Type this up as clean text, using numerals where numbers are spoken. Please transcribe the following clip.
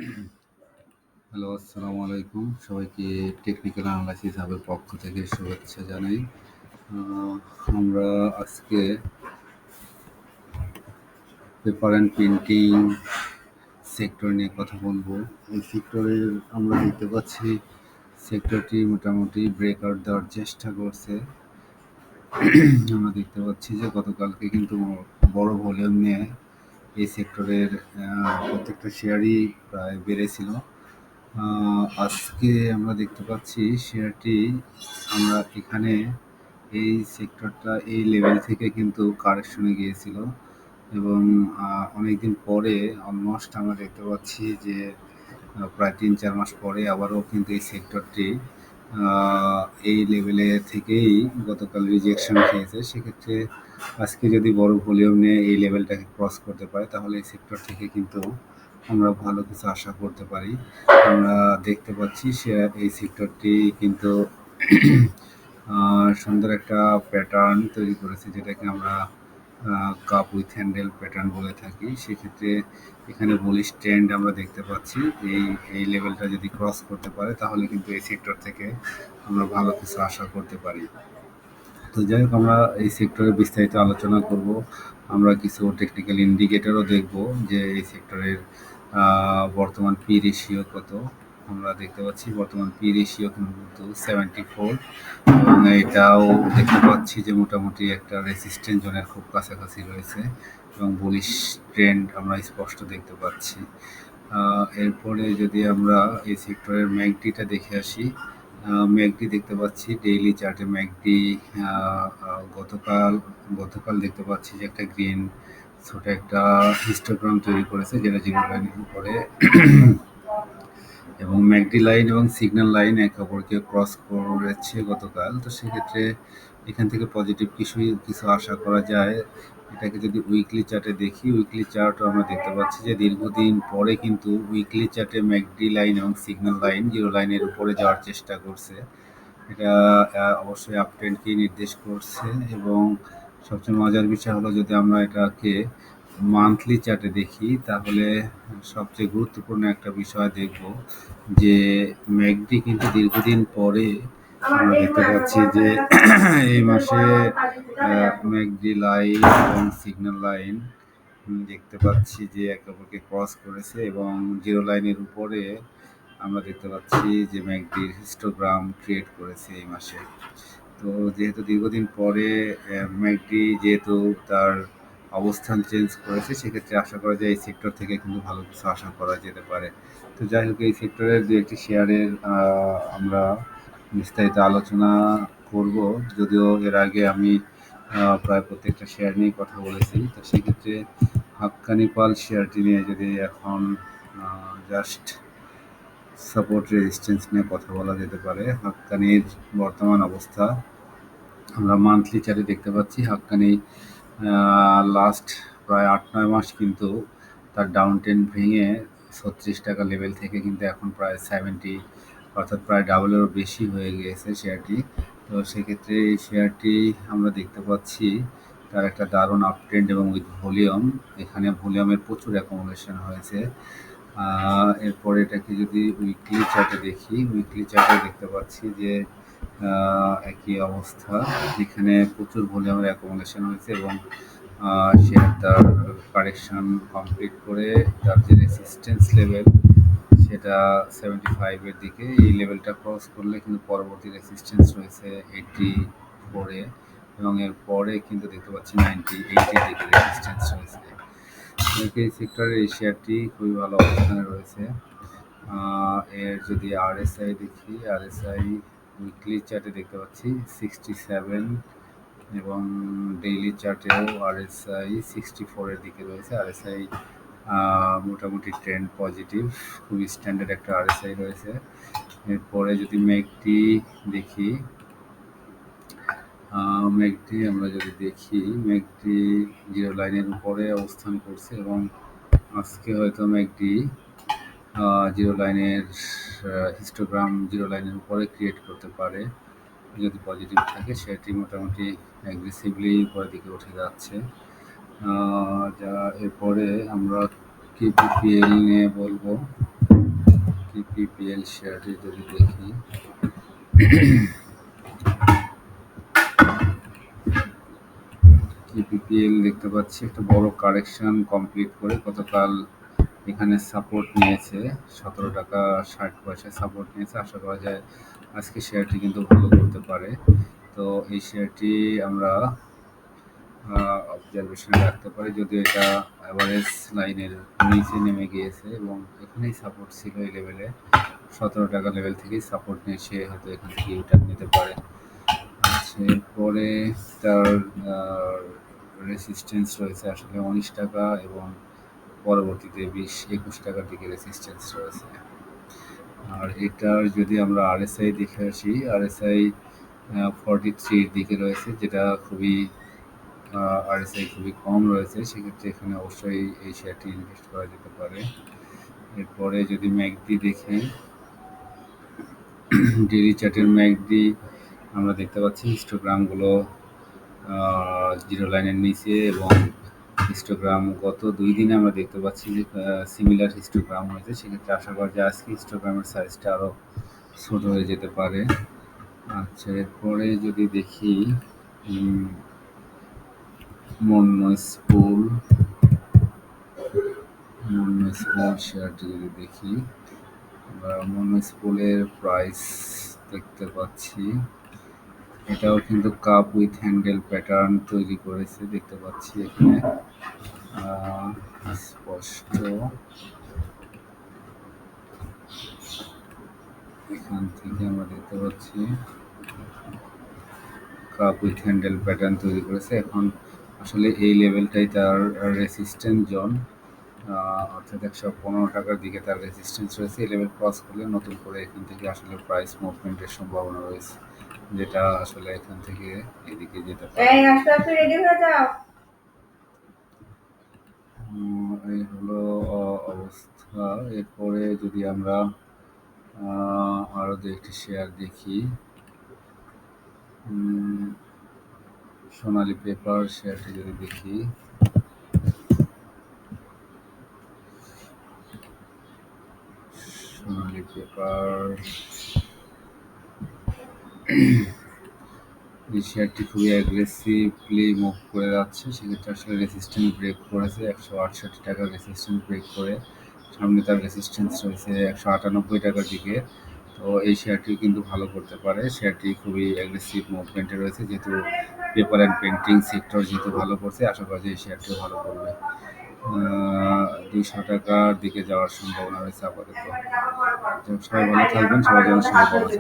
Hello, আসসালামু আলাইকুম। সবাইকে টেকনিক্যাল অ্যানালাইসিস হাবের পক্ষ থেকে শুভেচ্ছা জানাই। আ আমরা আজকে পেপার অ্যান্ড প্রিন্টিং সেক্টর নিয়ে কথা বলবো। এই সেক্টরের আমরা দেখতে পাচ্ছি সেক্টরটি মোটামুটি ব্রেকআউট দেওয়ার চেষ্টা করছে। আমরা দেখতে পাচ্ছি যে গতকালকে কিন্তু বড় ভলিউম নিয়ে এই সেক্টরের প্রত্যেকটা শেয়ারই প্রায় বেড়েছিল। আজকে আমরা দেখতে পাচ্ছি শেয়ারটি আমরা এখানে এই সেক্টরটা এই লেভেল থেকে কিন্তু কারেকশনে গিয়েছিল এবং অনেকদিন পরে অলমোস্ট আমরা দেখতে পাচ্ছি যে প্রায় ৩-৪ মাস পরে আবারও কিন্তু এই সেক্টরটি এই লেভেলে থেকেই গতকাল রিজেকশন খেয়েছে। সেক্ষেত্রে আজকে যদি বড় ভলিউম নিয়ে এই লেভেলটাকে ক্রস করতে পারে তাহলে এই সেক্টর থেকে কিন্তু আমরা ভালো কিছু আশা করতে পারি। আমরা দেখতে পাচ্ছি এই সেক্টরটি কিন্তু সুন্দর একটা প্যাটার্ন তৈরি করেছে, যেটাকে আমরা কাপ উইথ হ্যান্ডেল প্যাটার্ন বলে থাকি। সেক্ষেত্রে এখানে বুলিশ ট্রেন্ড আমরা দেখতে পাচ্ছি। এই লেভেলটা যদি ক্রস করতে পারে তাহলে কিন্তু এই সেক্টর থেকে আমরা ভালো কিছু আশা করতে পারি। তো যাই হোক, আমরা এই সেক্টরে বিস্তারিত আলোচনা করব। আমরা কিছু টেকনিক্যাল ইন্ডিকেটরও দেখব যে এই সেক্টরের বর্তমান পি রেশিও কত। আমরা দেখতে পাচ্ছি বর্তমান পি রেশিও কিন্তু 74 এবং এটাও দেখতে পাচ্ছি যে মোটামুটি একটা রেসিস্ট্যান্ট জোনের খুব কাছাকাছি রয়েছে এবং বুলিশ ট্রেন্ড আমরা স্পষ্ট দেখতে পাচ্ছি। এরপরে যদি আমরা এই সেক্টরের ম্যাকডিটা দেখে আসি, ম্যাকডি দেখতে পাচ্ছি ডেইলি চার্টে ম্যাকডি গতকাল দেখতে পাচ্ছি যে একটা গ্রিন ছোট একটা হিস্টোগ্রাম তৈরি করেছে, যেটা জিরো লাইনের উপরে এবং ম্যাকডি লাইন এবং সিগন্যাল লাইন একে অপরকে ক্রস করেছে গতকাল। তো সেক্ষেত্রে এখান থেকে পজিটিভ কিছু আশা করা যায়। এটাকে যদি উইকলি চার্টে দেখি, উইকলি চার্টও আমরা দেখতে পাচ্ছি যে দীর্ঘদিন পরে কিন্তু উইকলি চার্টে ম্যাকডি লাইন এবং সিগন্যাল লাইন জিরো লাইনের উপরে যাওয়ার চেষ্টা করছে। এটা অবশ্যই আপ ট্রেন্ডকেই নির্দেশ করছে এবং সবচেয়ে মজার বিষয় হলো যদি আমরা এটাকে মান্থলি চার্টে দেখি তাহলে সবচেয়ে গুরুত্বপূর্ণ একটা বিষয় দেখব যে ম্যাকডি কিন্তু দীর্ঘদিন পরে আমরা দেখতে পাচ্ছি যে এই মাসে ম্যাকডি লাইন এবং সিগন্যাল লাইন দেখতে পাচ্ছি যে একে অপরকে ক্রস করেছে এবং জিরো লাইনের উপরে আমরা দেখতে পাচ্ছি যে ম্যাকডির হিস্টোগ্রাম ক্রিয়েট করেছে এই মাসে। তো যেহেতু দীর্ঘদিন পরে ম্যাকডি যেহেতু তার অবস্থান চেঞ্জ করেছে, সেক্ষেত্রে আশা করা যায় এই সেক্টর থেকে কিন্তু ভালো কিছু আশা করা যেতে পারে। তো যাই হোক, এই সেক্টরের যে একটি শেয়ারের আমরা বিস্তারিত আলোচনা করব, যদিও এর আগে আমি প্রায় প্রত্যেকটা শেয়ার নিয়ে কথা বলেছি। তো সেক্ষেত্রে হাক্কানি পাল শেয়ারটি নিয়ে যদি এখন জাস্ট সাপোর্ট রেজিস্ট্যান্স নিয়ে কথা বলা যেতে পারে। হাক্কানির বর্তমান অবস্থা আমরা মান্থলি চার্টে দেখতে পাচ্ছি। হাক্কানি লাস্ট প্রায় ৮-৯ মাস কিন্তু তার ডাউন ট্রেন্ড ভেঙে ৩৬ টাকা লেভেল থেকে কিন্তু এখন প্রায় 70, অর্থাৎ প্রায় ডাবলেরও বেশি হয়ে গিয়েছে শেয়ারটি। তো সেক্ষেত্রে এই শেয়ারটি আমরা দেখতে পাচ্ছি তার একটা দারুণ আপ ট্রেন্ড এবং উইথ ভলিউম। এখানে ভলিউমের প্রচুর অ্যাকোমোডেশন হয়েছে। এরপর এটাকে যদি উইকলি চার্টে দেখি, উইকলি চার্টে দেখতে পাচ্ছি যে একই অবস্থা, যেখানে প্রচুর ভলিউমের অ্যাকোমোডেশন হয়েছে এবং শেয়ার তার কারেকশন কমপ্লিট করে তার যে রেসিস্ট্যান্স লেভেল সেটা 75-এর দিকে, এই লেভেলটা ক্রস করলে কিন্তু পরবর্তী রেসিস্ট্যান্স রয়েছে 84-এ এবং এর পরে কিন্তু দেখতে পাচ্ছি 98-এর দিকে রেসিস্ট্যান্স রয়েছে। এই সেক্টরের এই শেয়ারটি খুবই ভালো অবস্থানে রয়েছে। এর যদি আরএসআই দেখি, আরএসআই উইকলি চার্টে দেখতে পাচ্ছি 67 এবং ডেইলি চার্টেও আরএসআই 64-এর দিকে রয়েছে। আরএসআই মোটামুটি ট্রেন্ড পজিটিভ, খুবই স্ট্যান্ডার্ড একটা আরএসআই রয়েছে। এরপরে যদি ম্যাকডি দেখি, ম্যাকডি আমরা যদি দেখি, ম্যাকডি জিরো লাইনের উপরে অবস্থান করছে এবং আজকে হয়তো ম্যাকডি জিরো লাইনের হিস্টোগ্রাম জিরো লাইনের উপরে ক্রিয়েট করতে পারে। যদি পজিটিভ থাকে সেটি মোটামুটি অ্যাগ্রেসিভলি উপরের দিকে উঠে যাচ্ছে। যা এরপরে আমরা কেপিপিএল নিয়ে বলবো। পিপিএল শেয়ারটি যদি দেখি, পিপিএল দেখতে পাচ্ছি একটা বড় কারেকশন কমপ্লিট করে গতকাল এখানে সাপোর্ট নিয়েছে 17 টাকা 60 পয়সা সাপোর্ট নিয়েছে। আশা করা যায় আজকে শেয়ারটি কিন্তু ভালো করতে পারে। তো এই শেয়ারটি আমরা অবজারভেশনে রাখতে পারি, যদিও এটা অ্যাভারেজ লাইনের নিচে নেমে গিয়েছে এবং এখানেই সাপোর্ট ছিল এই লেভেলে। 17 টাকা লেভেল থেকেই সাপোর্ট নিয়ে সে হয়তো এখান থেকে রিটার্ন নিতে পারে। আচ্ছা, এরপরে তার রেসিস্টেন্স রয়েছে আসলে 19 টাকা এবং পরবর্তীতে 20-21 টাকার দিকে রেসিস্টেন্স রয়েছে। আর এটার যদি আমরা আরএসআই দেখে আসি, আরএসআই 43-র দিকে রয়েছে, যেটা খুবই আরএসআই খুবই কম রয়েছে। সেক্ষেত্রে এখানে অবশ্যই এই শেয়ারটি ইনভেস্ট করা যেতে পারে। এরপরে যদি ম্যাকডি দেখি, ডেইলি চার্টের ম্যাকডি আমরা দেখতে পাচ্ছি হিস্টোগ্রামগুলো জিরো লাইনের নিচে এবং হিস্টোগ্রাম গত 2 দিনে আমরা দেখতে পাচ্ছি যে সিমিলার হিস্টোগ্রাম হয়েছে। সেক্ষেত্রে আশা করা যায় আজকে হিস্টোগ্রামের সাইজটা আরও ছোট হয়ে যেতে পারে। আচ্ছা, এরপরে যদি দেখি মনস্পুল শেয়ারটি যদি দেখি, মনস্পুলের প্রাইস দেখতে পাচ্ছি এটাও কিন্তু কাপ উইথ হ্যান্ডেল প্যাটার্ন তৈরি করেছে, দেখতে পাচ্ছি এখানে স্পষ্ট। এখান থেকে আমরা দেখতে পাচ্ছি কাপ উইথ হ্যান্ডেল প্যাটার্ন তৈরি করেছে। এখন আসলে এই লেভেলটাই তার রেসিস্ট্যান্স জোন, অর্থাৎ 115 টাকার দিকে তার রেসিস্ট্যান্স রয়েছে। এই লেভেল ক্রস করলে নতুন করে এখান থেকে আসলে প্রাইস মুভমেন্টের সম্ভাবনা রয়েছে, যেটা আসলে এখান থেকে এদিকে যেতে পারে। এই হলো অবস্থা। এরপরে যদি আমরা আরও দু একটি শেয়ার দেখি, সোনালী পেপার শেয়ারটি যদি দেখি, সোনালী পেপার এই শেয়ারটি খুবই অ্যাগ্রেসিভলি মুভ করে যাচ্ছে। সেক্ষেত্রে আসলে রেসিস্ট্যান্স ব্রেক করেছে 168 টাকার রেসিস্ট্যান্স ব্রেক করে সামনে তার রেসিস্ট্যান্স রয়েছে 198 টাকার দিকে। তো এই শেয়ারটি কিন্তু ভালো করতে পারে। শেয়ারটি খুবই অ্যাগ্রেসিভ মুভমেন্টে রয়েছে, যেহেতু পেপার অ্যান্ড পেন্টিং সেক্টর যেহেতু ভালো করছে, আশা করা যায় এই শেয়ারটিও ভালো করবে। 200 টাকার দিকে যাওয়ার সম্ভাবনা রয়েছে আপাতত। সবাই ভালো থাকবেন, সবার জন্য শুভকামনা।